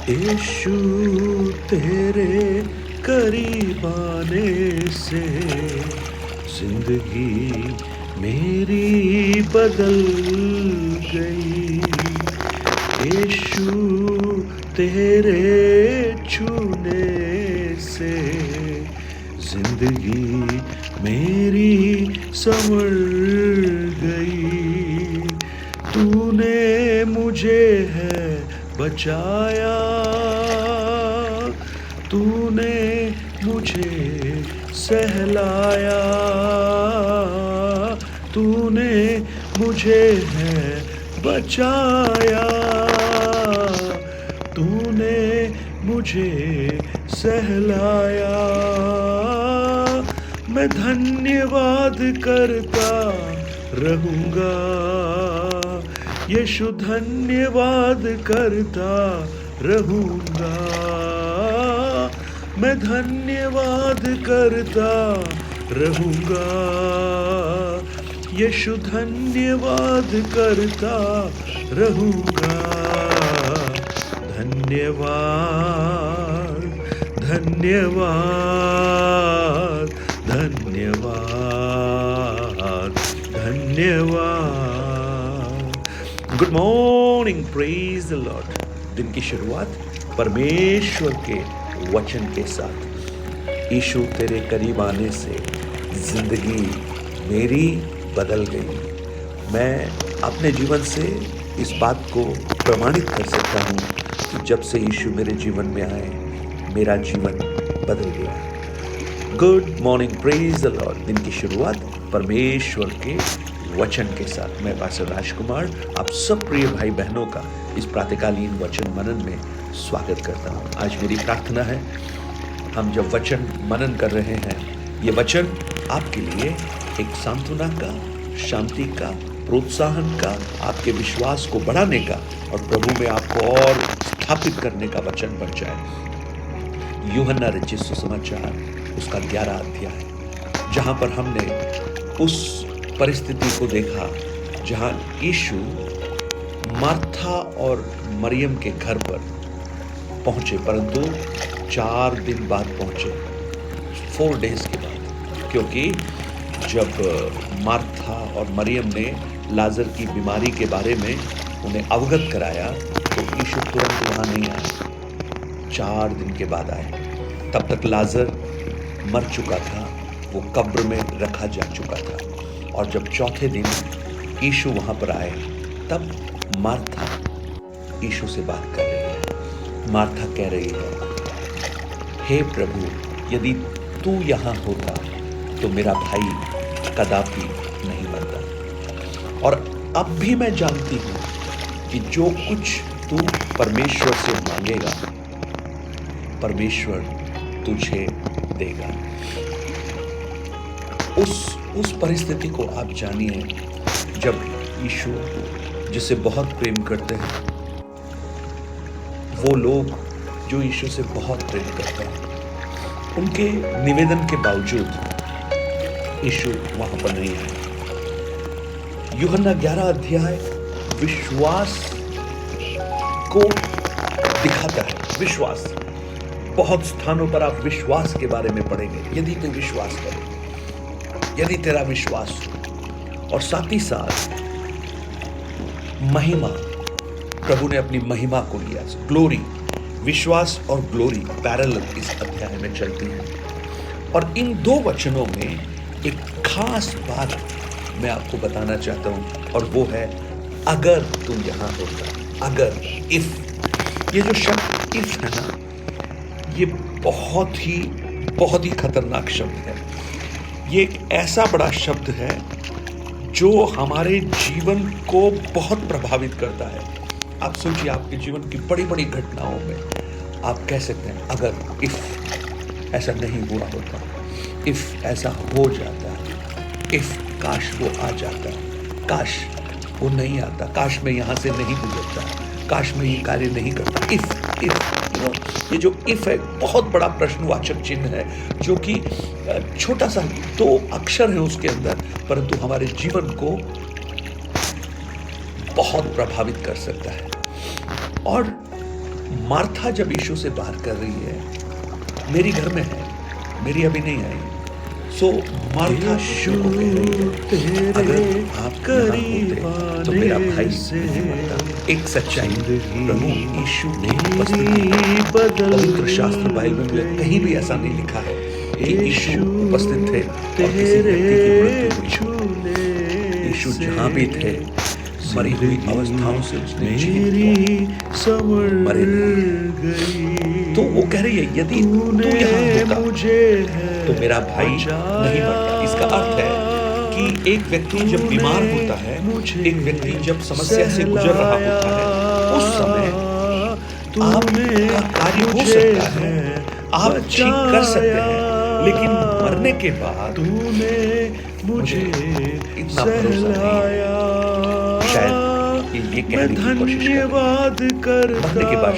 यीशु तेरे करीब आने से जिंदगी मेरी बदल गई। यीशु तेरे छूने से जिंदगी मेरी संवर गई। तूने मुझे है बचाया, तूने मुझे सहलाया, तूने मुझे है बचाया, तूने मुझे सहलाया। मैं धन्यवाद करता रहूँगा, यीशु धन्यवाद करता रहूँगा। मैं धन्यवाद करता रहूँगा, यीशु धन्यवाद करता रहूँगा। धन्यवाद धन्यवाद धन्यवाद धन्यवाद। Good morning, praise the Lord. दिन की शुरुआत परमेश्वर के वचन के साथ। यीशु तेरे करीब आने से जिंदगी मेरी बदल गई। मैं अपने जीवन से इस बात को प्रमाणित कर सकता हूँ कि जब से यीशु मेरे जीवन में आए मेरा जीवन बदल गया। Good morning, praise the Lord. दिन की शुरुआत परमेश्वर के वचन के साथ। मैं पास्टर राजकुमार आप सब प्रिय भाई बहनों का इस प्रातःकालीन वचन मनन में स्वागत करता हूँ। आज मेरी प्रार्थना है, हम जब वचन मनन कर रहे हैं, ये वचन आपके लिए एक सांत्वना का, शांति का, प्रोत्साहन का, आपके विश्वास को बढ़ाने का और प्रभु में आपको और स्थापित करने का वचन बन जाए। यूहन्ना रचित सुसमाचार उसका 11 अध्याय, जहां पर हमने उस परिस्थिति को देखा जहां यीशु मार्था और मरियम के घर पर पहुंचे, परंतु 4 दिन बाद पहुंचे, 4 डेज के बाद। क्योंकि जब मार्था और मरियम ने लाजर की बीमारी के बारे में उन्हें अवगत कराया तो यीशु तुरंत वहां नहीं आए, 4 दिन के बाद आए। तब तक लाजर मर चुका था, वो कब्र में रखा जा चुका था। और जब चौथे दिन यीशु वहां पर आए तब मार्था यीशु से बात कर रही है। मार्था कह रही है, हे प्रभु, यदि तू यहां होता तो मेरा भाई कदापि नहीं मरता। और अब भी मैं जानती हूं कि जो कुछ तू परमेश्वर से मांगेगा परमेश्वर तुझे देगा। उस परिस्थिति को आप जानिए जब यीशु जिसे बहुत प्रेम करते हैं, वो लोग जो यीशु से बहुत प्रेम करते हैं, उनके निवेदन के बावजूद यीशु वहां पर नहीं है। यूहन्ना 11 अध्याय विश्वास को दिखाता है। विश्वास, बहुत स्थानों पर आप विश्वास के बारे में पढ़ेंगे। यदि तू विश्वास करे, यदि तेरा विश्वास हो, और साथ ही साथ महिमा, प्रभु ने अपनी महिमा को लिया। ग्लोरी, विश्वास और ग्लोरी पैरेलल इस अध्याय में चलती है। और इन 2 वचनों में एक खास बात मैं आपको बताना चाहता हूं, और वो है अगर तुम यहां होता। अगर, इफ, ये जो शब्द इफ है ना, ये बहुत ही खतरनाक शब्द है। ये एक ऐसा बड़ा शब्द है जो हमारे जीवन को बहुत प्रभावित करता है। आप सोचिए, आपके जीवन की बड़ी बड़ी घटनाओं में आप कह सकते हैं अगर, इफ ऐसा नहीं हुआ होता, इफ ऐसा हो जाता, इफ काश वो आ जाता, काश वो नहीं आता, काश मैं यहां से नहीं गुजरता, काश मैं ये कार्य नहीं करता। इफ ये जो इफ है बहुत बड़ा प्रश्नवाचक चिन्ह है, जो कि छोटा सा 2 अक्षर है उसके अंदर, परंतु हमारे जीवन को बहुत प्रभावित कर सकता है। और मार्था जब यीशु से बात कर रही है, मेरी घर में है, मेरी अभी नहीं आई। सो मार्था यीशु को कह रही है, अगर आप यहाँ होते तो मेरा भाई नहीं मरता। एक सच्चाई, प्रभु यीशु की उपस्थिति, पवित्र शास्त्र बाइबल में कहीं भी ऐसा नहीं लिखा है कि यीशु उपस्थित थे और किसी व्यक्ति की मृत्यु हुई। यीशु जहाँ भी थे, मरी हुई अवस्थाओं से उसने मरे नहीं। तो वो कह रही है, यदि तू यहाँ होता तो मेरा भाई नहीं मरता। इसका अर्थ है कि एक व्यक्ति जब बीमार होता है, एक व्यक्ति जब समस्या से गुजर रहा होता है, उस समय आपका कार्य हो सकता है, आप ठीक कर सकते हैं, लेकिन मरने के बाद मुझे इतना भरोसा नहीं। शायद ये कहने की कोशिश कर, मरने के बाद